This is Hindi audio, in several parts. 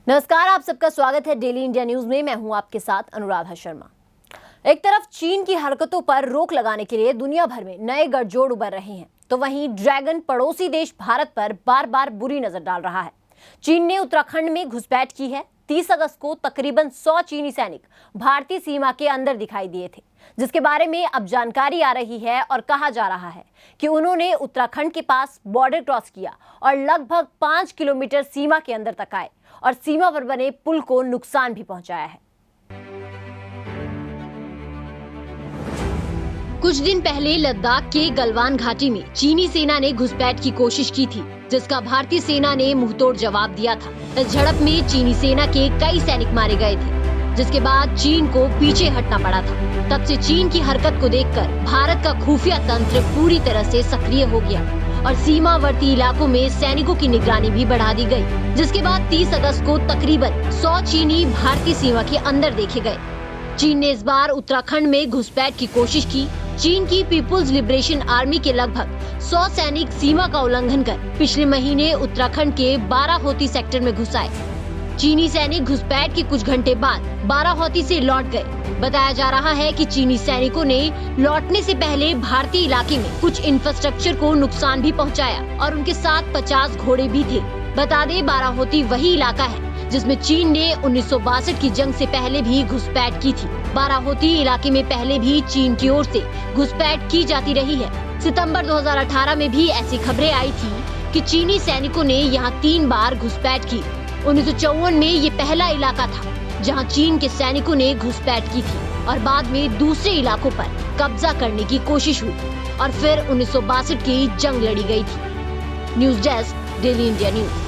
नमस्कार, आप सबका स्वागत है डेली इंडिया न्यूज में। मैं हूं आपके साथ अनुराधा शर्मा। एक तरफ चीन की हरकतों पर रोक लगाने के लिए दुनिया भर में नए गठजोड़ उभर रहे हैं, तो वहीं ड्रैगन पड़ोसी देश भारत पर बार बार बुरी नजर डाल रहा है। चीन ने उत्तराखंड में घुसपैठ की है। 30 अगस्त को तकरीबन 100 चीनी सैनिक भारतीय सीमा के अंदर दिखाई दिए थे, जिसके बारे में अब जानकारी आ रही है और कहा जा रहा है कि उन्होंने उत्तराखंड के पास बॉर्डर क्रॉस किया और लगभग 5 किलोमीटर सीमा के अंदर तक आए और सीमा पर बने पुल को नुकसान भी पहुंचाया है। कुछ दिन पहले लद्दाख के गलवान घाटी में चीनी सेना ने घुसपैठ की कोशिश की थी, जिसका भारतीय सेना ने मुंहतोड़ जवाब दिया था। इस झड़प में चीनी सेना के कई सैनिक मारे गए थे, जिसके बाद चीन को पीछे हटना पड़ा था। तब से चीन की हरकत को देखकर भारत का खुफिया तंत्र पूरी तरह से सक्रिय हो गया और सीमावर्ती इलाकों में सैनिकों की निगरानी भी बढ़ा दी गई, जिसके बाद 30 अगस्त को तकरीबन 100 चीनी भारतीय सीमा के अंदर देखे गए। चीन ने इस बार उत्तराखंड में घुसपैठ की कोशिश की। चीन की पीपुल्स लिबरेशन आर्मी के लगभग 100 सैनिक सीमा का उल्लंघन कर पिछले महीने उत्तराखंड के बाराहोती सेक्टर में घुस आए। चीनी सैनिक घुसपैठ के कुछ घंटे बाद बाराहोती से लौट गए। बताया जा रहा है कि चीनी सैनिकों ने लौटने से पहले भारतीय इलाके में कुछ इंफ्रास्ट्रक्चर को नुकसान भी पहुंचाया और उनके साथ 50 घोड़े भी थे। बता दें, बाराहोती वही इलाका है जिसमें चीन ने 1962 की जंग से पहले भी घुसपैठ की थी। बाराहोती इलाके में पहले भी चीन की ओर से घुसपैठ की जाती रही है। सितंबर 2018 में भी ऐसी खबरें आई थी कि चीनी सैनिकों ने यहाँ 3 बार घुसपैठ की। 1954 में ये पहला इलाका था जहाँ चीन के सैनिकों ने घुसपैठ की थी और बाद में दूसरे इलाकों पर कब्जा करने की कोशिश हुई और फिर 1962 की जंग लड़ी गई थी। News desk, daily India news.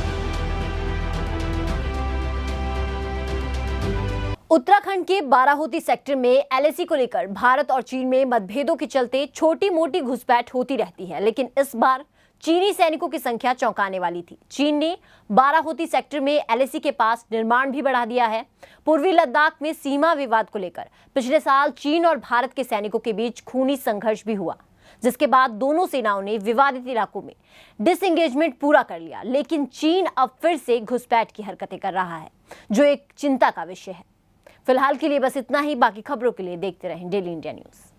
Uttarakhand के बाराहोती सेक्टर में एलएसी को लेकर भारत और चीन में मतभेदों के चलते छोटी मोटी घुसपैठ होती रहती है, लेकिन इस बार चीनी सैनिकों की संख्या चौंकाने वाली थी। चीन ने बाराहोती सेक्टर में एलएसी के पास निर्माण भी बढ़ा दिया है। पूर्वी लद्दाख में सीमा विवाद को लेकर पिछले साल चीन और भारत के सैनिकों के बीच खूनी संघर्ष भी हुआ, जिसके बाद दोनों सेनाओं ने विवादित इलाकों में डिसएंगेजमेंट पूरा कर लिया। लेकिन चीन अब फिर से घुसपैठ की हरकतें कर रहा है, जो एक चिंता का विषय है। फिलहाल के लिए बस इतना ही। बाकी खबरों के लिए देखते रहें डेली इंडिया न्यूज।